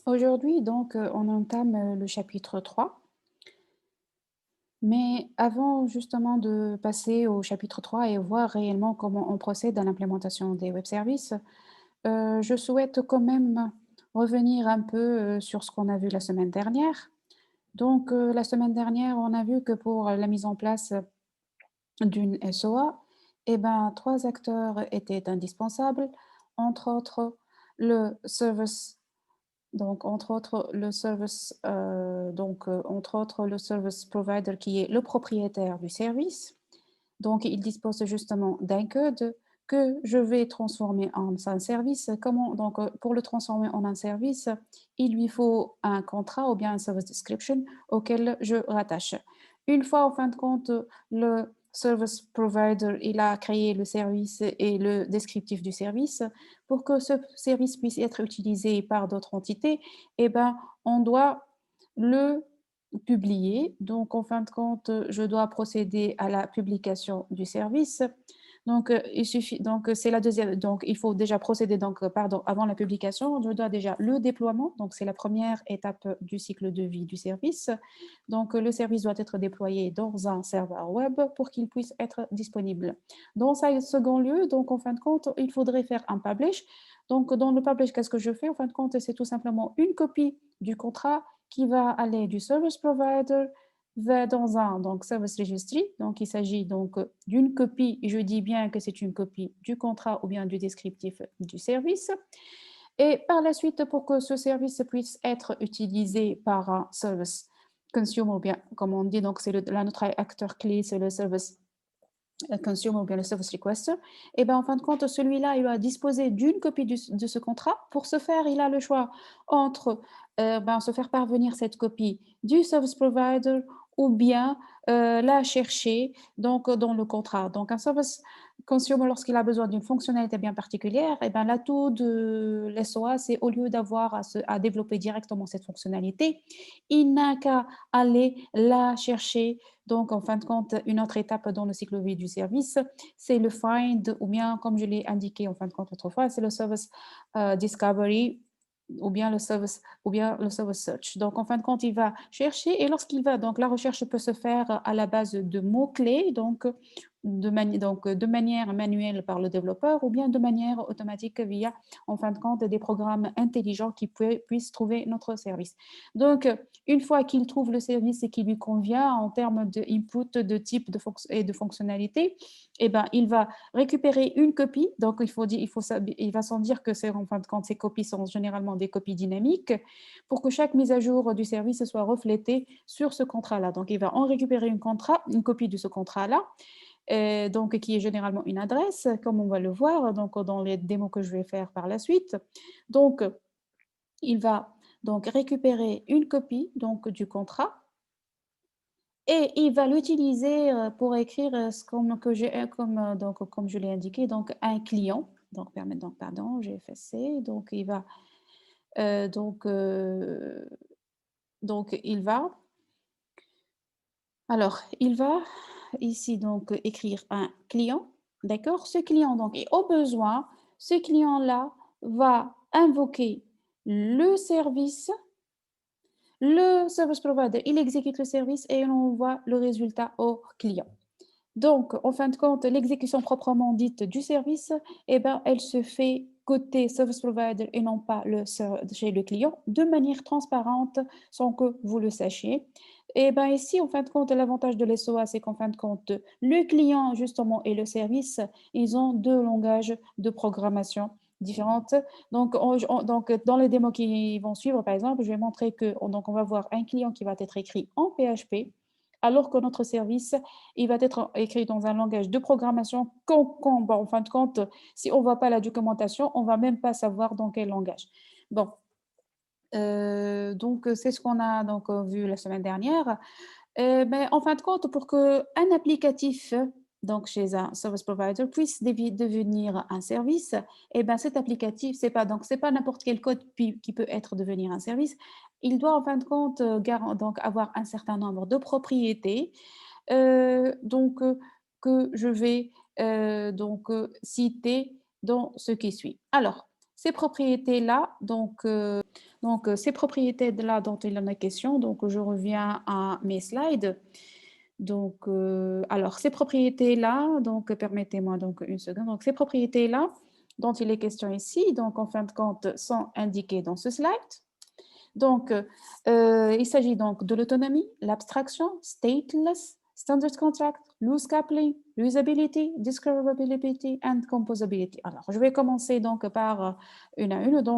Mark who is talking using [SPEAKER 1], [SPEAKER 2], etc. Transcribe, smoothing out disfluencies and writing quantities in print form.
[SPEAKER 1] Aujourd'hui, donc, on entame le chapitre 3. Mais avant justement de passer au chapitre 3 et voir réellement comment on procède à l'implémentation des web services, je souhaite quand même revenir un peu sur ce qu'on a vu la semaine dernière. Donc, la semaine dernière, on a vu que pour la mise en place d'une SOA, eh ben, 3 acteurs étaient indispensables, entre autres le service entre autres, le service, entre autres, le service provider qui est le propriétaire du service. Donc, il dispose justement d'un code que je vais transformer en un service. Comment, donc, pour le transformer en un service, il lui faut un contrat ou bien un service description auquel je rattache. Une fois, en fin de compte, le service provider, il a créé le service et le descriptif du service. Pour que ce service puisse être utilisé par d'autres entités, eh ben, on doit le publier. Donc, en fin de compte, je dois procéder à la publication du service. Donc, il suffit, donc, c'est la deuxième. Donc, il faut déjà procéder, donc, pardon, avant la publication, je dois déjà le déploiement. Donc, c'est la première étape du cycle de vie du service. Donc, le service doit être déployé dans un serveur web pour qu'il puisse être disponible. Dans un second lieu, donc, en fin de compte, il faudrait faire un publish. Donc, dans le publish, qu'est-ce que je fais? En fin de compte, c'est tout simplement une copie du contrat qui va aller du service provider vers dans un donc service registry. Donc, il s'agit donc d'une copie, et je dis bien que c'est une copie du contrat ou bien du descriptif du service. Et par la suite, pour que ce service puisse être utilisé par un service consumer, ou bien comme on dit, donc c'est notre acteur clé, c'est le service consumer ou bien le service requester, et ben en fin de compte, celui-là, il va disposer d'une copie de ce contrat. Pour ce faire, il a le choix entre se faire parvenir cette copie du service provider ou bien la chercher donc, dans le contrat. Donc, un service consumer, lorsqu'il a besoin d'une fonctionnalité bien particulière, et ben, l'atout de l'SOA, c'est au lieu d'avoir à développer directement cette fonctionnalité, il n'a qu'à aller la chercher. Donc, en fin de compte, une autre étape dans le cycle de vie du service, c'est le find, ou bien, comme je l'ai indiqué en fin de compte autrefois, c'est le service discovery, ou bien le service search. Donc, en fin de compte, il va chercher, et lorsqu'il va, donc la recherche peut se faire à la base de mots-clés, donc de manière manuelle par le développeur, ou bien de manière automatique via, en fin de compte, des programmes intelligents qui puissent trouver notre service. Donc, une fois qu'il trouve le service et qui lui convient en termes de input, de type et de fonctionnalité, eh ben, il va récupérer une copie. Donc, il va s'en dire que en fin de compte, ces copies sont généralement des copies dynamiques pour que chaque mise à jour du service soit reflétée sur ce contrat-là. Donc, il va en récupérer une copie de ce contrat-là, donc qui est généralement une adresse, comme on va le voir donc, dans les démos que je vais faire par la suite. Donc, il va donc récupérer une copie donc, du contrat et il va l'utiliser pour écrire comme je l'ai indiqué, donc un client. Donc, pardon, j'ai effacé. Donc, il va, euh, donc, euh, il va, alors, il va ici donc écrire un client, d'accord? Ce client, donc, et au besoin, ce client-là va invoquer le service. Le service provider, il exécute le service et il envoie le résultat au client. Donc, en fin de compte, l'exécution proprement dite du service, eh ben, elle se fait côté service provider et non pas chez le client, de manière transparente, sans que vous le sachiez. Et ben ici, en fin de compte, l'avantage de l'SOA, c'est qu'en fin de compte, le client, justement, et le service, ils ont deux langages de programmation différentes. Donc, dans les démos qui vont suivre, par exemple, je vais montrer on va voir un client qui va être écrit en PHP, alors que notre service, il va être écrit dans un langage de programmation en fin de compte, si on ne voit pas la documentation, on ne va même pas savoir dans quel langage. Bon, donc c'est ce qu'on a donc vu la semaine dernière. Mais en fin de compte, pour qu'un applicatif donc chez un service provider puisse devenir un service, et ben cet applicatif, c'est pas n'importe quel code qui peut être devenir un service. Il doit en fin de compte donc avoir un certain nombre de propriétés donc que je vais citer dans ce qui suit. Alors, ces propriétés-là, donc Donc, ces propriétés-là dont il en est question, donc je reviens à mes slides. Donc, alors ces propriétés-là, donc permettez-moi donc une seconde. Donc, ces propriétés-là dont il est question ici, donc en fin de compte, sont indiquées dans ce slide. Donc, il s'agit donc de l'autonomie, l'abstraction, stateless, standard contract, loose coupling, reusability, discoverability and composability. Alors, je vais commencer donc par une à une. Donc,